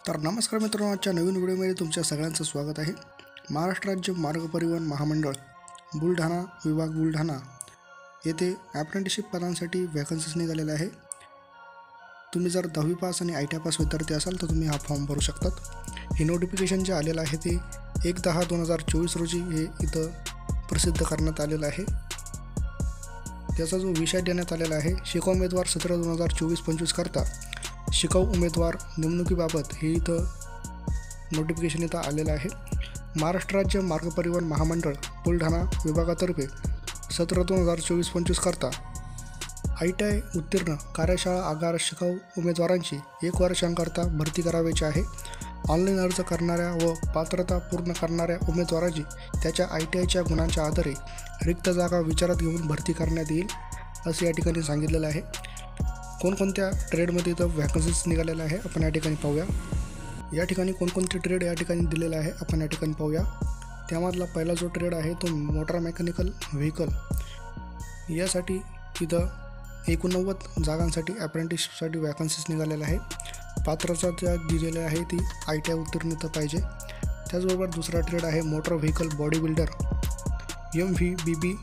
तर नमस्कार मित्रांनो, आजच्या नवीन व्हिडिओमध्ये तुमच्या सगळ्यांचं स्वागत आहे। महाराष्ट्र राज्य मार्ग परिवहन महामंडळ बुलढाणा विभाग बुलढाणा येथे अप्रेंटिसशिप पदांसाठी वॅकन्सीज निघालेल्या आहे। तुम्ही जर 10वी पास आणि ITI पास विद्यार्थी असाल तर तुम्ही हा फॉर्म भरू शकतात। हे नोटिफिकेशन जे आलेलं आहे ते 1/10/2024 रोजी हे इथं प्रसिद्ध करण्यात आलेलं आहे। त्याचा जो विषय देण्यात आलेला आहे शिकाऊ उमेदवार 17/2024-25 करता शिकाऊ उमेदवार नेमणुकीबाबत हे इथं नोटिफिकेशन इथं आलेलं आहे। महाराष्ट्र राज्य मार्ग परिवहन महामंडळ बुलढाणा विभागातर्फे 17/2024-25 करता ITI उत्तीर्ण कार्यशाळा आगार शिकाऊ उमेदवारांची 1 वर्षांकरता भरती करावयाची आहे। ऑनलाईन अर्ज करणाऱ्या व पात्रता पूर्ण करणाऱ्या उमेदवाराची त्याच्या ITIच्या गुणांच्या आधारे रिक्त जागा विचारात घेऊन भरती करण्यात येईल असे या ठिकाणी सांगितलेलं आहे। कोणकोणत्या ट्रेडमध्ये इथं वॅकन्सीज निघालेल्या आहे आपण या ठिकाणी पाहूया। या ठिकाणी कोणकोणते ट्रेड या ठिकाणी दिलेले आहे आपण या ठिकाणी पाहूया। त्यामधला पहिला जो ट्रेड आहे तो मोटर मेकॅनिकल व्हेकल यासाठी इथं 89 जागांसाठी अप्रेंटिसशिपसाठी वॅकन्सीज निघालेल्या आहे। पात्रता ज्या दिलेल्या आहे ती ITI उत्तीर्ण पाहिजे। त्याचबरोबर दुसरा ट्रेड आहे motor vehicle body builder MVBB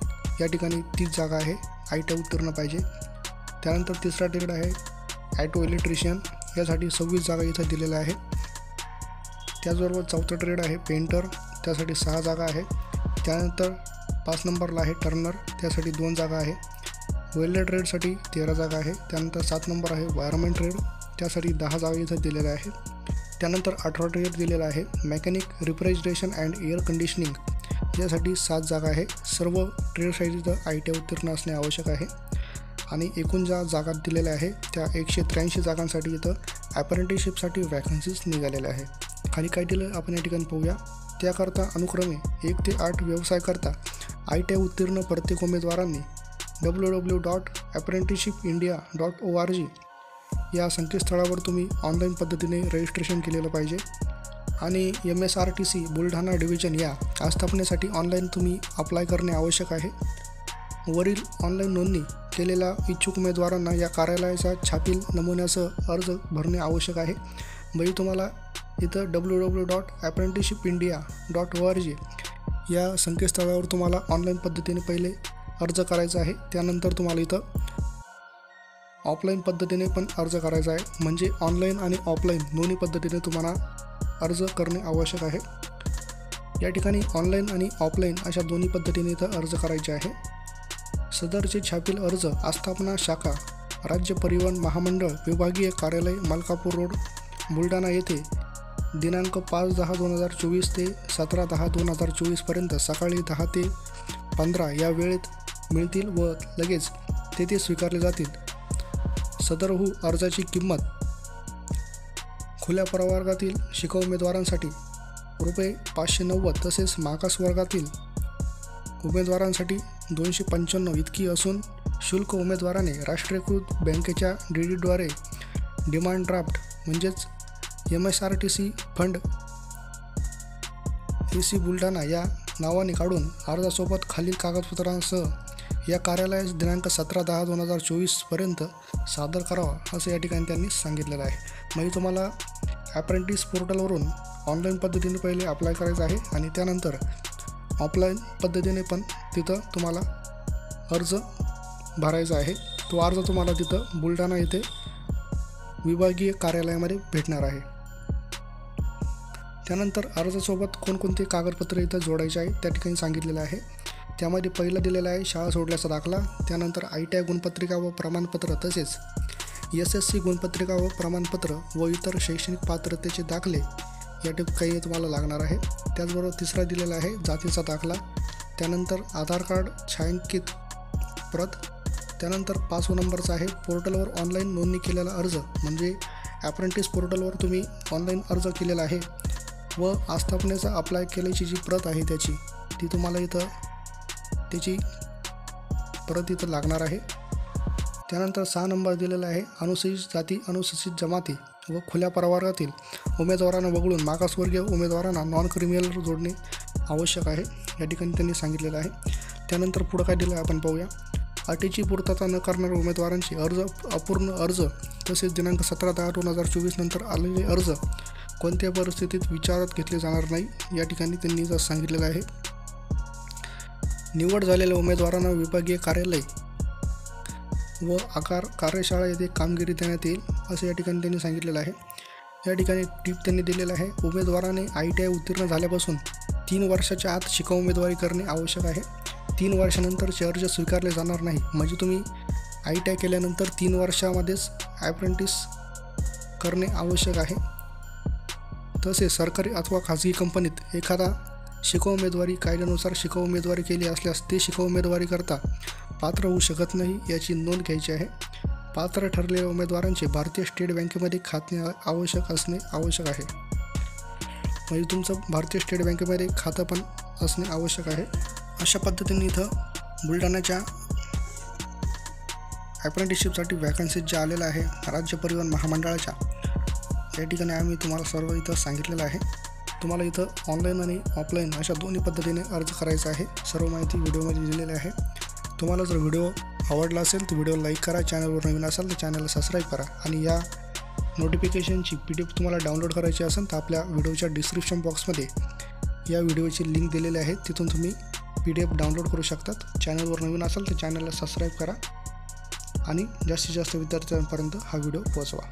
या ठिकाणी 30 जागा आहे, ITI उत्तीर्ण पाहिजे। त्यानंतर तिसरा ट्रेड आहे ऑटो इलेक्ट्रिशियन यासाठी 26 जागा इथं दिलेल्या आहे। त्याचबरोबर चौथा ट्रेड आहे पेंटर त्यासाठी 6 जागा आहे। त्यानंतर 5 नंबरला आहे टर्नर त्यासाठी 2 जागा आहे। वेल्डर ट्रेडसाठी 13 जागा आहे। त्यानंतर 7 नंबर आहे वायरमॅन ट्रेड त्यासाठी 10 जागा इथं दिलेल्या आहे। त्यानंतर 18 ट्रेड दिलेला आहे mechanic refrigeration and air conditioning यासाठी 7 जागा आहे। सर्व ट्रेडसाठी इथं ITI उत्तीर्ण असणे आवश्यक आहे आणि एकूण ज्या जागा दिलेल्या आहे त्या 183 जागांसाठी इथं अप्रेंटिसशिपसाठी वॅकन्सीज निघालेल्या आहे। खाली काय दिलं आपण या ठिकाणी पाहूया। त्याकरता अनुक्रमे 1 ते 8 व्यवसायकरता ITI उत्तीर्ण प्रत्येक उमेदवारांनी www.apprenticeshipindia.org या संकेतस्थळावर तुम्ही ऑनलाईन पद्धतीने रजिस्ट्रेशन केलेलं पाहिजे आणि MSRTC बुलढाणा डिव्हिजन या आस्थापनेसाठी ऑनलाईन तुम्ही अप्लाय करणे आवश्यक आहे। वरील ऑनलाईन नोंदणी केलेल्या इच्छुक उमेदवारांना या कार्यालयाचा छापील नमुन्यासह अर्ज भरणे आवश्यक आहे। म्हणजे तुम्हाला इथं www.apprenticeshipindia.org या संकेतस्थळावर तुम्हाला ऑनलाईन पद्धतीने पहिले अर्ज करायचा आहे। त्यानंतर तुम्हाला इथं ऑफलाईन पद्धतीने पण अर्ज करायचा आहे। म्हणजे ऑनलाईन आणि ऑफलाईन दोन्ही पद्धतीने तुम्हाला अर्ज करणे आवश्यक आहे। या ठिकाणी ऑनलाईन आणि ऑफलाईन अशा दोन्ही पद्धतीने इथं अर्ज करायचे आहे। सदरचे छापील अर्ज आस्थापना शाखा राज्य परिवहन महामंडळ विभागीय कार्यालय मलकापूर रोड बुलढाणा येथे दिनांक 5/10/2024 ते 17/10/2024 पर्यंत सकाळी 10 ते 15 या वेळेत मिळतील व लगेच तेथे स्वीकारले जातील। सदरहू अर्जाची किंमत खुल्या प्रवर्गातील शिकाऊ उमेदवारांसाठी ₹590 तसेच मागास वर्गातील उमेदवारांसाठी 295 इतकी असून शुल्क उमेदवाराने राष्ट्रीयकृत बँकेच्या DDद्वारे डिमांड ड्राफ्ट म्हणजेच MSRTC फंड AC बुलढाणा या नावाने काढून अर्जासोबत खालील कागदपत्रांसह या कार्यालयास दिनांक 17/10/2024 पर्यंत सादर करावा असं या ठिकाणी त्यांनी सांगितलेलं आहे। म्हणजे तुम्हाला अप्रेंटिस पोर्टलवरून ऑनलाईन पद्धतीने पहिले अप्लाय करायचं आहे आणि त्यानंतर ऑफलाईन पद्धतीने पण तिथं तुम्हाला अर्ज भरायचा आहे। तो अर्ज तुम्हाला तिथं बुलढाणा येथे विभागीय कार्यालयामध्ये भेटणार आहे। त्यानंतर अर्जासोबत कोणकोणते कागदपत्रे इथं जोडायचे आहे त्या ठिकाणी सांगितलेलं आहे। त्यामध्ये पहिलं दिलेलं आहे शाळा सोडल्याचा दाखला, त्यानंतर ITI गुणपत्रिका व प्रमाणपत्र तसेच SSC गुणपत्रिका व प्रमाणपत्र व इतर शैक्षणिक पात्रतेचे दाखले या काही तुम्हाला लागणार आहे। त्याचबरोबर तिसरा दिलेला आहे जातीचा दाखला, त्यानंतर आधार कार्ड छायांकित प्रत, त्यानंतर 5 नंबरचा आहे पोर्टलवर ऑनलाईन नोंदणी केलेला अर्ज म्हणजे अप्रेंटिस पोर्टलवर तुम्ही ऑनलाईन अर्ज केलेला आहे व आस्थापनेचा अप्लाय केल्याची जी प्रत आहे ती तुम्हाला इथं त्याची प्रत इथं लागणार आहे। त्यानंतर 6 नंबर दिलेला आहे अनुसूचित जाती अनुसूचित जमाती व खुल्या प्रवर्गातील उमेदवारांना वगळून मागासवर्गीय उमेदवारांना नॉन क्रिमिनल जोडणे आवश्यक आहे या ठिकाणी त्यांनी सांगितलेलं आहे। त्यानंतर पुढं काय दिलं आहे आपण पाहूया। अटीची पूर्तता न करणाऱ्या उमेदवारांची अपूर्ण अर्ज तसेच दिनांक 17/10/2024 नंतर आलेले अर्ज कोणत्या परिस्थितीत विचारात घेतले जाणार नाही, या ठिकाणी त्यांनी असं सांगितलेलं आहे. निवड झालेल्या उमेदवारांना विभागीय कार्यालय व कार्यशाळा येथे कामगिरी देण्यात येईल, असं या ठिकाणी त्यांनी सांगितलेलं आहे. या ठिकाणी टिप त्यांनी दिलेलं आहे. उमेदवाराने ITI उत्तीर्ण झाल्यापासून 3 वर्षाच्या आत शिकाऊ उमेदवारी करणे आवश्यक आहे. 3 वर्षानंतरचे अर्ज स्वीकारले जाणार नाही. म्हणजे तुम्ही ITI केल्यानंतर 3 वर्षामध्येच ॲप्रेंटिस करणे आवश्यक आहे. तसेच सरकारी अथवा खाजगी कंपनीत एखादा शिकाऊ उमेदवारी कायद्यानुसार शिकाऊ उमेदवारी केली असल्यास ते शिकाऊ उमेदवारी करता पात्र होऊ शकत नाही, याची नोंद घ्यायची आहे. पात्र ठरलेल्या उमेदवारांचे भारतीय स्टेट बँकेमध्ये खाते आवश्यक असणे आवश्यक आहे. म्हणजे तुमचं भारतीय स्टेट बँकेमध्ये खातं पण असणे आवश्यक आहे. अशा पद्धतीने इथं बुलढाण्याच्या ॲप्रेंटिसशिपसाठी वॅकन्सीज ज्या आलेल्या आहे राज्य परिवहन महामंडळाच्या, या ठिकाणी आम्ही तुम्हाला सर्व इथं सांगितलेलं आहे. तुम्हाला इथं ऑनलाईन आणि ऑफलाईन अशा दोन्ही पद्धतीने अर्ज करायचा आहे. सर्व माहिती व्हिडिओमध्ये दिलेली आहे. तुम्हाला जर व्हिडिओ आवडला असेल तर व्हिडिओ लाईक करा. चॅनलवर नवीन असाल तर चॅनलला सबस्क्राईब करा. आणि या नोटिफिकेशनची PDF तुम्हाला डाउनलोड करायची असेल तर आपल्या व्हिडिओच्या डिस्क्रिप्शन बॉक्समध्ये या व्हिडिओची लिंक दिलेली आहे, तिथून तुम्ही PDF डाउनलोड करू शकतात. चॅनलवर नवीन असाल तर चॅनलला सबस्क्राईब करा आणि जास्तीत जास्त विद्यार्थ्यांपर्यंत हा व्हिडिओ पोहोचवा.